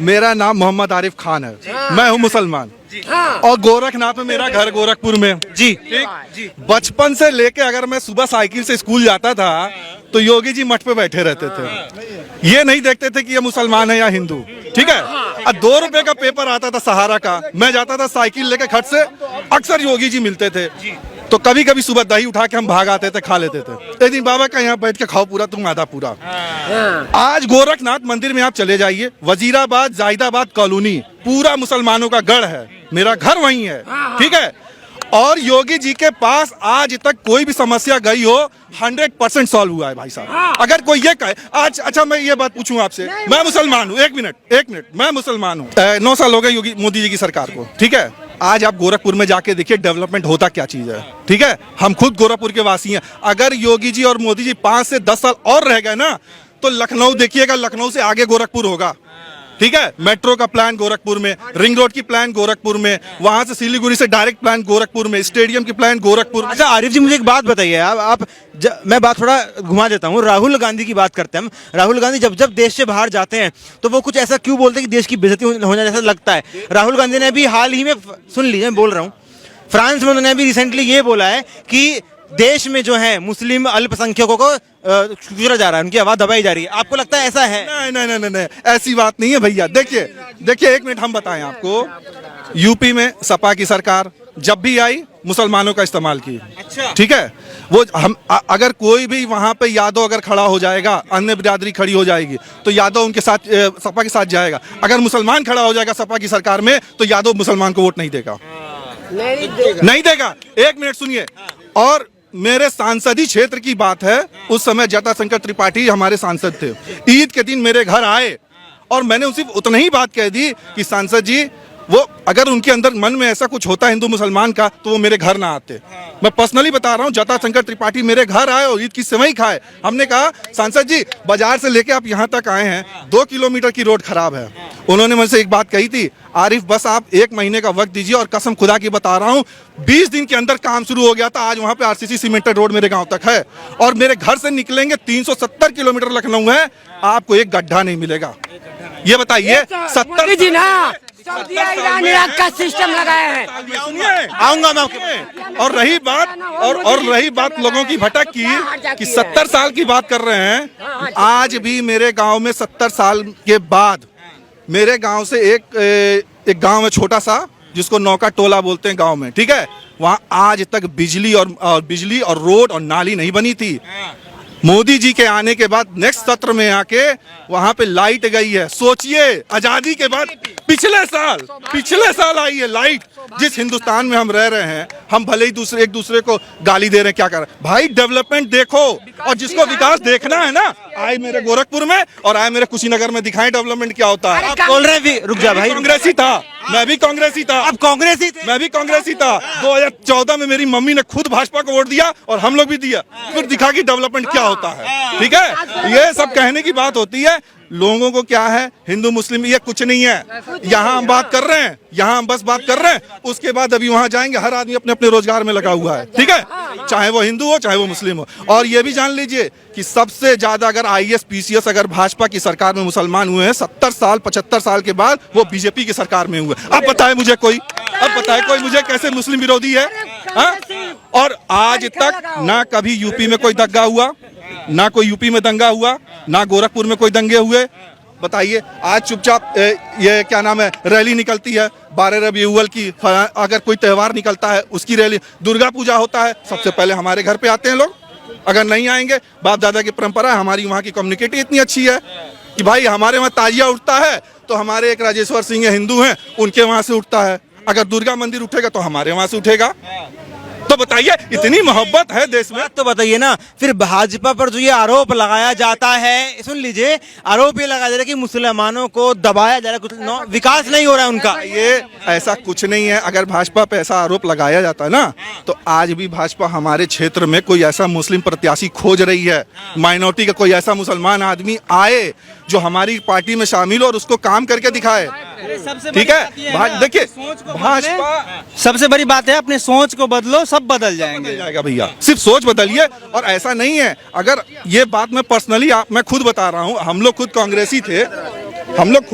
मेरा नाम मोहम्मद आरिफ खान है, मैं हूँ मुसलमान और गोरखनाथ में मेरा घर गोरखपुर में। जी ठीक, बचपन से लेके अगर मैं सुबह साइकिल से स्कूल जाता था तो योगी जी मठ पे बैठे रहते थे। ये नहीं देखते थे कि ये मुसलमान है या हिंदू। ठीक है, और 2 रुपए का पेपर आता था सहारा का, मैं जाता था साइकिल लेके खट से, अक्सर योगी जी मिलते थे। तो कभी कभी सुबह दही उठा के हम भाग आते थे, खा लेते थे। एक दिन बाबा का यहाँ बैठ के खाओ पूरा, तुम आधा पूरा। आज गोरखनाथ मंदिर में आप चले जाइए, वजीराबाद जाहिदाबाद कॉलोनी पूरा मुसलमानों का गढ़ है, मेरा घर वहीं है। ठीक है, और योगी जी के पास आज तक कोई भी समस्या गई हो 100% सॉल्व हुआ है भाई साहब। अगर कोई ये कहे आज, अच्छा मैं ये बात पूछूं आपसे, मैं मुसलमान हूँ, एक मिनट, मैं मुसलमान हूँ, 9 साल हो गए योगी मोदी जी की सरकार को। ठीक है, आज आप गोरखपुर में जाके देखिए डेवलपमेंट होता क्या चीज है। ठीक है, हम खुद गोरखपुर के वासी हैं। अगर योगी जी और मोदी जी 5 से 10 साल और रह गए ना तो लखनऊ देखिएगा, लखनऊ से आगे गोरखपुर होगा। ठीक है, मेट्रो का प्लान गोरखपुर में, रिंग रोड की प्लान गोरखपुर में, वहां से सिलीगुड़ी से डायरेक्ट प्लान गोरखपुर में, स्टेडियम की प्लान गोरखपुर। अच्छा आरिफ जी, मुझे एक बात बताइए, मैं बात थोड़ा घुमा देता हूँ। राहुल गांधी की बात करते हैं हम। राहुल गांधी जब जब देश से बाहर जाते हैं तो वो कुछ ऐसा क्यों बोलते हैं कि देश की बेइज्जती होने जैसा लगता है। राहुल गांधी ने अभी हाल ही में, सुन लीजिए मैं बोल रहा हूँ, फ्रांस में उन्होंने अभी रिसेंटली ये बोला है कि देश में जो है मुस्लिम अल्पसंख्यकों को छुरा जा रहा है, उनकी आवाज दबाई जा रही है। आपको लगता है ऐसा है? नहीं, ऐसी बात नहीं है भैया। देखिए एक मिनट हम बताएं आपको, यूपी में सपा की सरकार जब भी आई मुसलमानों का इस्तेमाल की। अच्छा। ठीक है, वो हम अगर कोई भी वहां पे यादव अगर खड़ा हो जाएगा, अन्य बिरादरी खड़ी हो जाएगी तो यादव उनके साथ, सपा के साथ जाएगा। अगर मुसलमान खड़ा हो जाएगा सपा की सरकार में तो यादव मुसलमान को वोट नहीं देगा, नहीं देगा। एक मिनट सुनिए, और मेरे सांसदी क्षेत्र की बात है, उस समय जटाशंकर त्रिपाठी हमारे सांसद थे। ईद के दिन मेरे घर आए और मैंने उनसे उतना ही बात कह दी कि सांसद जी, वो अगर उनके अंदर मन में ऐसा कुछ होता हिंदू मुसलमान का तो वो मेरे घर ना आते। मैं पर्सनली बता रहा हूँ, जटाशंकर त्रिपाठी मेरे घर आए और ईद की सेवई खाए। हमने कहा सांसद जी, बाजार से लेके आप यहाँ तक आए हैं, 2 किलोमीटर की रोड खराब है। उन्होंने मुझसे एक बात कही थी, आरिफ बस आप 1 महीने का वक्त दीजिए, और कसम खुदा की बता रहा हूँ 20 दिन के अंदर काम शुरू हो गया था। आज वहाँ पे आरसीसी सीमेंटेड रोड मेरे गाँव तक है, और मेरे घर से निकलेंगे 370 किलोमीटर लखनऊ है, आपको एक गड्ढा नहीं मिलेगा। ये बताइए, 70 ईरान इराक का सिस्टम लगाया है। आऊंगा मैं आपके। और रही बात लोगों की भटक की कि 70 साल की बात कर रहे हैं। आज भी मेरे गांव में 70 साल के बाद, मेरे गांव से एक गांव है छोटा सा जिसको नौका टोला बोलते हैं गांव में। ठीक है, वहां आज तक बिजली और रोड और नाली नहीं बनी थी। मोदी जी के आने के बाद नेक्स्ट सत्र में आके वहां पे लाइट गई है। सोचिए, आजादी के बाद पिछले साल आई है लाइट। जिस हिंदुस्तान में हम रह रहे हैं, हम भले ही एक दूसरे को गाली दे रहे हैं, क्या कर रहे हैं भाई? डेवलपमेंट देखो, और जिसको विकास देखना है ना, आए मेरे गोरखपुर में और आए मेरे कुशीनगर में, दिखाएं डेवलपमेंट क्या होता है। आप बोल रहे हैं, रुक जा भाई, कांग्रेसी था, मैं भी कांग्रेसी था। आप कांग्रेसी थे? मैं भी कांग्रेसी था। 2014 में मेरी मम्मी ने खुद भाजपा को वोट दिया और हम लोग भी दिया, फिर दिखा कि डेवलपमेंट क्या होता है। ठीक है, ये सब कहने की बात होती है। लोगों को क्या है, हिंदू मुस्लिम ये कुछ नहीं है। यहाँ हम बात कर रहे हैं, यहाँ हम बस बात कर रहे हैं, उसके बाद अभी वहाँ जाएंगे, हर आदमी अपने अपने रोजगार में लगा हुआ है। ठीक है, चाहे वो हिंदू हो चाहे वो मुस्लिम हो। और ये भी जान लीजिए कि सबसे ज्यादा अगर IAS PCS अगर भाजपा की सरकार में मुसलमान हुए हैं 70 साल 75 साल के बाद, वो बीजेपी की सरकार में हुए। अब बताए मुझे कोई, मुझे कैसे मुस्लिम विरोधी है? और आज तक ना कभी यूपी में कोई दंगा हुआ, ना कोई यूपी में दंगा हुआ, ना गोरखपुर में कोई दंगे हुए। बताइए, आज चुपचाप ये क्या नाम है, रैली निकलती है 12 रबी अव्वल की, अगर कोई त्यौहार निकलता है उसकी रैली, दुर्गा पूजा होता है, सबसे पहले हमारे घर पे आते हैं लोग। अगर नहीं आएंगे, बाप दादा की परंपरा है, हमारी वहाँ की कम्युनिकेटी इतनी अच्छी है कि भाई हमारे वहाँ ताजिया उठता है तो हमारे एक राजेश्वर सिंह हिंदू हैं, उनके वहाँ से उठता है। अगर दुर्गा मंदिर उठेगा तो हमारे वहाँ से उठेगा। तो बताइए, इतनी मोहब्बत है देश में। तो बताइए ना, फिर भाजपा पर जो ये आरोप लगाया जाता है, सुन लीजिए, आरोप ये लगाया जा रहा है कि मुसलमानों को दबाया जा रहा है, कुछ विकास नहीं हो रहा है उनका। ये ऐसा कुछ नहीं है। अगर भाजपा पे ऐसा आरोप लगाया जाता है ना, तो आज भी भाजपा हमारे क्षेत्र में कोई ऐसा मुस्लिम प्रत्याशी खोज रही है, माइनॉरिटी का कोई ऐसा मुसलमान आदमी आए जो हमारी पार्टी में शामिल हो और उसको काम करके दिखाए। ठीक है, देखिए भाजपा, सबसे बड़ी बात है अपने सोच को बदलो, सब बदल जाएगा भैया। सिर्फ सोच बदलिए। और ऐसा नहीं है, अगर ये बात मैं पर्सनली मैं खुद बता रहा हूँ, हम लोग खुद कांग्रेसी थे, हम लोग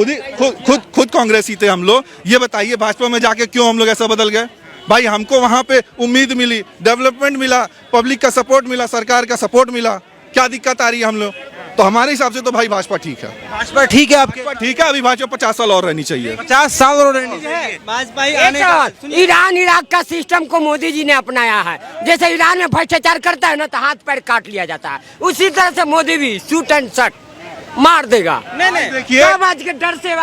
खुद कांग्रेसी थे हम लोग। ये बताइए भाजपा में जाके क्यों हम लोग ऐसा बदल गए? भाई हमको वहां पे उम्मीद मिली, डेवलपमेंट मिला, पब्लिक का सपोर्ट मिला, सरकार का सपोर्ट मिला, क्या दिक्कत आ रही है हम लोग? तो हमारे हिसाब से तो भाई भाजपा ठीक है। भाजपा ठीक है आपके? भाजपा ठीक है, अभी भाजपा 50 साल और रहनी चाहिए। 50 साल और रहनी चाहिए। भाजपा ही एक आने का और, ईरान इराक का सिस्टम को मोदी जी ने अपनाया है। जैसे ईरान में भ्रष्टाचार करता है ना तो हाथ पैर काट लिया जाता है, उसी तरह से मोदी भी शूट एंड शट मार देगा। देखिए सब आज के डर से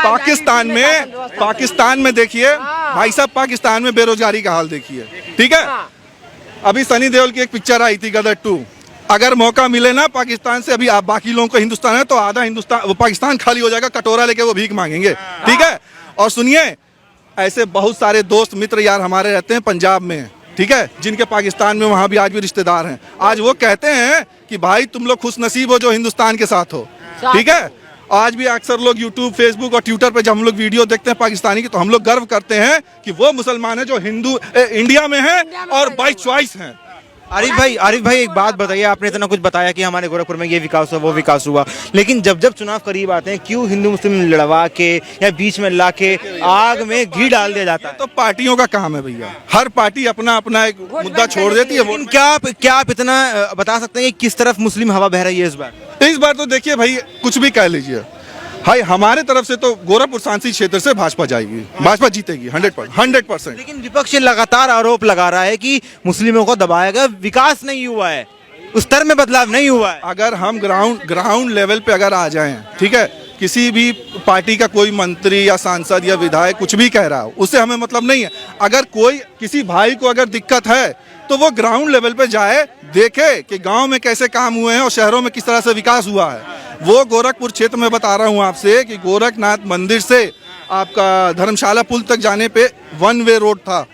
पाकिस्तान में देखिए भाई साहब, पाकिस्तान में बेरोजगारी का हाल देखिए, ठीक है। अभी सनी देओल की एक पिक्चर आई थी गदर 2। अगर मौका मिले ना पाकिस्तान से, अभी आप बाकी लोगों को हिंदुस्तान है तो आधा हिंदुस्तान वो पाकिस्तान खाली हो जाएगा, कटोरा लेके वो भीख मांगेंगे, ठीक है। और सुनिए, ऐसे बहुत सारे दोस्त मित्र यार हमारे रहते हैं पंजाब में, ठीक है, जिनके पाकिस्तान में वहां भी आज भी रिश्तेदार हैं। आज वो कहते हैं कि भाई तुम लोग खुश नसीब हो जो हिंदुस्तान के साथ हो, ठीक है। आज भी अक्सर लोग यूट्यूब, फेसबुक और ट्विटर पे जब हम लोग वीडियो देखते हैं पाकिस्तानी की, तो हम लोग गर्व करते हैं कि वो मुसलमान है जो इंडिया में है और बाई चॉइस हैं। आरिफ भाई एक बात बताइए, आपने इतना कुछ बताया कि हमारे गोरखपुर में ये विकास हुआ वो विकास हुआ, लेकिन जब जब चुनाव करीब आते हैं क्यों हिंदू मुस्लिम लड़वा के या बीच में ला के आग में घी डाल दिया जाता है? तो पार्टियों का काम है भैया, हर पार्टी अपना अपना एक मुद्दा छोड़ देती है। लेकिन क्या आप इतना बता सकते हैं कि किस तरफ मुस्लिम हवा बह रही है इस बार? इस बार तो देखिए भाई, कुछ भी कह लीजिए भाई, हमारे तरफ से तो गोरखपुर सांसद क्षेत्र से भाजपा जाएगी, भाजपा जीतेगी 100%। लेकिन विपक्ष लगातार आरोप लगा रहा है कि मुस्लिमों को दबाया गया, विकास नहीं हुआ है, उस स्तर में बदलाव नहीं हुआ है। अगर हम ग्राउंड लेवल पे अगर आ जाएं, ठीक है, किसी भी पार्टी का कोई मंत्री या सांसद या विधायक कुछ भी कह रहा हो, उससे हमें मतलब नहीं है। अगर कोई किसी भाई को अगर दिक्कत है तो वो ग्राउंड लेवल पे जाए, देखे कि गांव में कैसे काम हुए हैं और शहरों में किस तरह से विकास हुआ है। वो गोरखपुर क्षेत्र में बता रहा हूं आपसे कि गोरखनाथ मंदिर से आपका धर्मशाला पुल तक जाने पे 1 वे रोड था।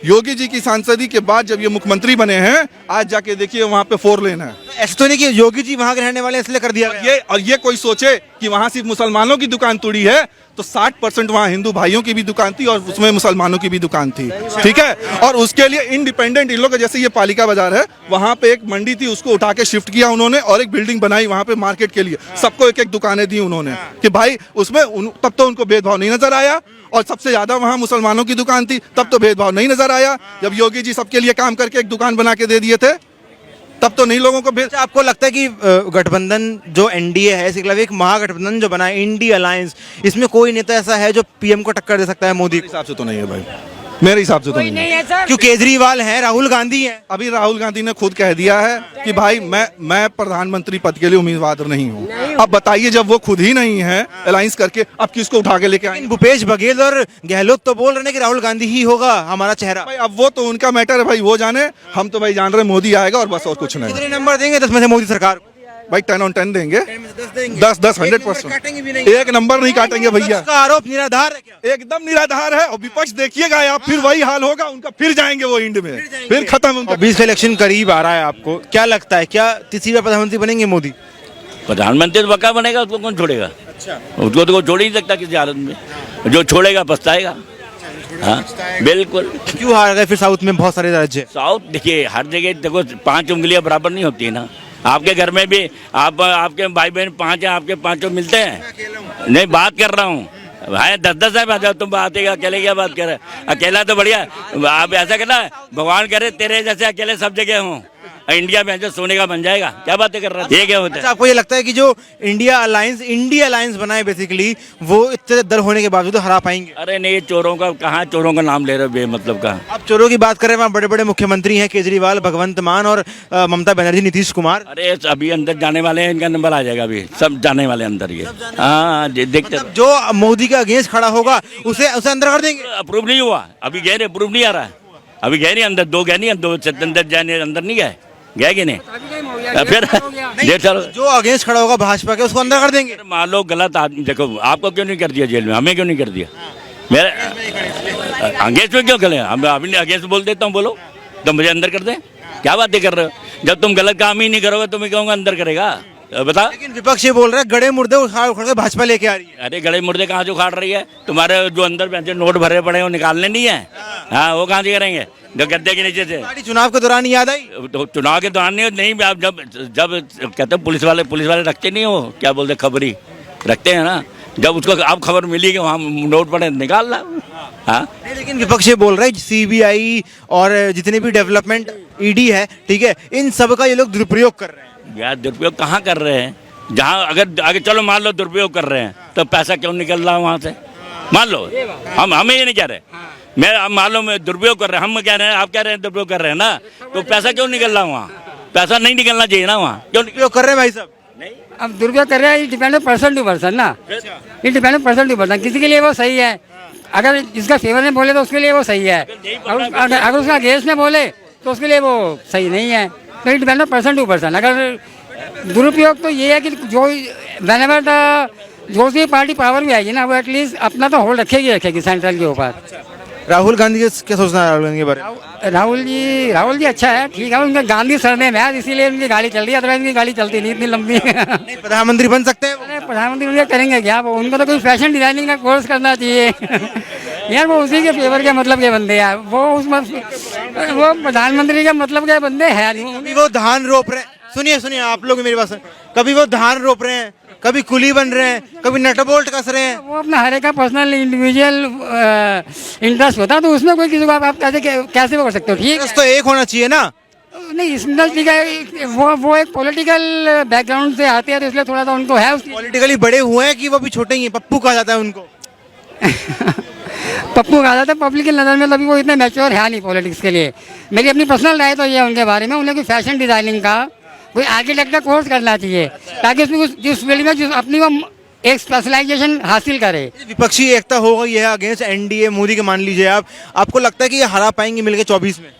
योगी जी की सांसदी के बाद जब ये मुख्यमंत्री बने हैं, आज जाके देखिए वहाँ पे 4 लेन है। ऐसा तो नहीं कि योगी जी वहाँ के रहने वाले इसलिए कर दिया गया। ये कोई सोचे कि वहाँ सिर्फ मुसलमानों की दुकान तोड़ी है, तो 60% वहाँ हिंदू भाइयों की भी दुकान थी और उसमें मुसलमानों की भी दुकान थी, ठीक है। और उसके लिए इंडिपेंडेंट इन लोग, जैसे ये पालिका बाजार है, वहाँ पे एक मंडी थी, उसको उठा के शिफ्ट किया उन्होंने और एक बिल्डिंग बनाई वहाँ पे मार्केट के लिए। सबको एक एक दुकानें दी उन्होंने कि भाई उसमें तब तो उनको भेदभाव नहीं नजर आया। और सबसे ज्यादा वहाँ मुसलमानों की दुकान थी, तब तो भेदभाव नहीं नजर आया। जब योगी जी सबके लिए काम करके एक दुकान बना के दे दिए थे, तब तो नहीं लोगों को भेद। आपको लगता है कि गठबंधन जो एनडीए है, इसके अलावा एक महागठबंधन जो बना है इंडिया अलायंस, इसमें कोई नेता ऐसा है जो पीएम को टक्कर दे सकता है मोदी? मेरे हिसाब से तो नहीं है भाई, मेरे हिसाब से तो नहीं है। सर। क्यों? केजरीवाल हैं, राहुल गांधी हैं। अभी राहुल गांधी ने खुद कह दिया है कि भाई मैं प्रधानमंत्री पद के लिए उम्मीदवार नहीं हूँ। अब बताइए, जब वो खुद ही नहीं है अलायंस करके, अब किसको उठा के लेके आएंगे? भूपेश बघेल और गहलोत तो बोल रहे हैं कि राहुल गांधी ही होगा हमारा चेहरा। भाई अब वो तो उनका मैटर है भाई, वो जाने। हम तो भाई जान रहे मोदी आएगा और बस, और कुछ नहीं। कितने नंबर देंगे 10 में से मोदी सरकार को? भाई 10 on 10 देंगे, 10 100%। काटेंगे भी नहीं। एक नंबर नहीं काटेंगे भैया, उसका आरोप निराधार है क्या? एकदम निराधार है। और विपक्ष देखिएगा आप, फिर वही हाल होगा उनका, फिर जाएंगे वो इंड में, फिर खत्म उनका। 20 का इलेक्शन करीब आ रहा है, आपको क्या लगता है, क्या तीसरी बार प्रधानमंत्री बनेंगे मोदी? प्रधानमंत्री तो पक्का बनेगा, उसको कौन छोड़ेगा? उसको तो कोई छोड़ ही नहीं सकता किसी हालत में, जो छोड़ेगा पछताएगा। हाँ बिल्कुल। क्यों हार गए फिर साउथ में बहुत सारे राज्य? साउथ देखिए, हर जगह देखो 5 उंगलियां बराबर नहीं होती है ना। आपके घर में भी आपके भाई बहन 5 हैं, आपके 5 मिलते हैं? नहीं, बात कर रहा हूँ भाई, 10-10 है बात, तुम बात अकेले क्या बात कर रहे हैं? अकेला तो बढ़िया, आप ऐसा करना, भगवान करे तेरे जैसे अकेले सब जगह हों, इंडिया में जो सोने का बन जाएगा। क्या बातें कर रहा है? ये क्या होता है? आपको ये लगता है कि जो इंडिया अलायंस बनाए बेसिकली, वो इतने दर होने के बावजूद हरा पाएंगे? अरे नहीं, चोरों का कहाँ, चोरों का नाम ले रहे हो बेमतलब का। आप चोरों की बात कर रहे हैं, वहाँ बड़े बड़े मुख्यमंत्री हैं, केजरीवाल, भगवंत मान और ममता बनर्जी, नीतीश कुमार। अरे अभी अंदर जाने वाले हैं, इनका नंबर आ जाएगा, अभी सब जाने वाले अंदर। ये हाँ देखते, जो मोदी का अगेंस्ट खड़ा होगा उसे अंदर कर देंगे। अप्रूव नहीं हुआ अभी, गए अप्रूव नहीं आ रहा है अभी, गए नहीं अंदर, 2 गए नहीं, 2 अंदर जाने अंदर नहीं गए, गए कि नहीं? फिर चलो, जो अगेंस्ट खड़ा होगा भाजपा के, उसको अंदर कर देंगे। मान लो गलत आदमी, देखो आपको क्यों नहीं कर दिया जेल में, हमें क्यों नहीं कर दिया? मेरे अगेंस्ट में क्यों करें? हम अभी अगेंस्ट बोल देता हूँ, बोलो तो मुझे अंदर कर दें। क्या बातें कर रहे हो? जब तुम गलत काम ही नहीं करोगे तो मैं कहूँगा अंदर करेगा? बता। लेकिन विपक्ष ये बोल रहा है गड़े मुर्दे उखाड़ के भाजपा लेके आ रही है। अरे गड़े मुर्दे कहाँ से उखाड़ रही है? तुम्हारे जो अंदर नोट भरे पड़े हैं वो निकालने नहीं है? हाँ, वो कहाँ से करेंगे जो गद्दे के नीचे से? चुनाव के दौरान याद आई? तो चुनाव के दौरान नहीं, जब कहते हैं पुलिस वाले रखते नहीं हो, क्या बोलते, खबरी रखते हैं ना, जब उसको अब खबर मिली कि वहाँ नोट पड़े निकाल ला। हाँ नहीं, लेकिन विपक्ष ये बोल रहा है सीबीआई और जितने भी डेवलपमेंट ईडी है, ठीक है, इन सब का ये लोग दुरुपयोग कर रहे हैं। यार दुरुपयोग कहाँ कर रहे हैं? जहाँ अगर आगे चलो मान लो दुरुपयोग कर रहे हैं तो पैसा क्यों निकल रहा है वहाँ से? मान लो हम ये नहीं कह रहे, मैं अब मान लो मैं दुरुपयोग कर रहे हैं, हम कह रहे हैं, आप कह रहे हैं दुरुपयोग कर रहे हैं ना, तो पैसा क्यों निकल रहा है वहाँ? पैसा नहीं निकलना चाहिए ना वहाँ, क्यों दुरुपयोग कर रहे हैं भाई साहब? अब दुरुपयोग कर रहे हैं, it depend person to person ना, it depend person to person. किसी के लिए वो सही है, अगर जिसका फेवर में बोले तो उसके लिए वो सही है, अगर उसका अगेंस्ट में बोले तो उसके लिए वो सही नहीं है। तो it depend person to person. अगर दुरुपयोग तो ये है कि जो वेनेवर जो सी पार्टी पावर में आएगी ना, वो एटलीस्ट अपना तो होल्ड रखेगी सेंट्रल के ऊपर। राहुल गांधी क्या सोचना है राहुल गांधी के बारे में? राहुल जी अच्छा है, ठीक है, उनका गांधी सरनेम है इसीलिए उनकी गाड़ी चल रही है, अदरवाइज उनकी गाड़ी चलती नहीं इतनी लंबी। नहीं, प्रधानमंत्री बन सकते हैं वो? अरे प्रधानमंत्री उनके करेंगे क्या? वो उनको तो कोई फैशन डिजाइनिंग का कोर्स करना चाहिए। यार वो उसी के फेवर के मतलब के बंदे हैं, वो प्रधानमंत्री के मतलब के बंदे हैं। कभी वो धान रोप रहे हैं, सुनिए आप लोग मेरी बात सुनिए, कभी वो धान रोप रहे हैं, कभी कुली बन रहे हैं, कभी नट बोल्ट कस रहे हैं। वो अपना हर एक का पर्सनल इंडिविजुअल इंटरेस्ट होता है, तो उसमें कोई किसी को आप कैसे वो कर सकते हो? ठीक है, तो एक होना चाहिए ना। नहीं इंडस्ट्री का वो एक पॉलिटिकल बैकग्राउंड से आते हैं, तो इसलिए थोड़ा सा उनको है उसकी। पॉलिटिकली बड़े हुए हैं कि वो भी छोटे ही हैं? पप्पू कहा जाता है उनको। पप्पू कहा जाता है पब्लिक की नज़र में, तभी वो इतने मैच्योर है नहीं पॉलिटिक्स के लिए। मेरी अपनी पर्सनल राय तो ये है उनके बारे में, उन्हें कोई फैशन डिजाइनिंग का, कोई आर्किटेक्ट का कोर्स करना चाहिए, ताकि उसमें जिस फील्ड में अपनी वो एक स्पेशलाइजेशन हासिल करे। विपक्षी एकता हो गई है अगेंस्ट एनडीए मोदी के, मान लीजिए आपको लगता है कि ये हरा पाएंगे मिलके 24 में,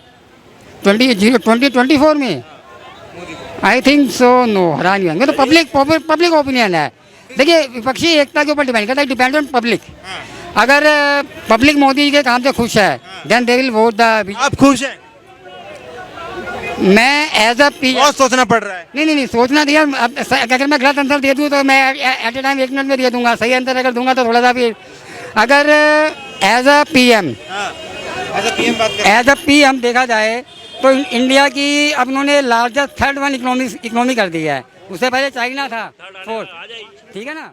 2024 में? आई थिंक सो नो, हरा नहीं होंगे। तो पब्लिक ओपिनियन है। देखिए विपक्षी एकता के ऊपर डिपेंड करता है, डिपेंड ऑन पब्लिक। अगर पब्लिक मोदी के काम से खुश है then they will vote the. आप खुश हैं? मैं एज अ बहुत सोचना पड़ रहा है। नहीं सोचना दिया। अगर मैं गलत आंसर दे दूँ तो मैं एट ए टाइम 1 मिनट में दे दूंगा, सही आंसर अगर दूंगा तो थोड़ा सा फिर। अगर एज अ पीएम देखा जाए तो इंडिया की अब उन्होंने लार्जेस्ट 3rd वन इकोनॉमी कर दी है। उससे पहले चाइना था 4th, ठीक है ना।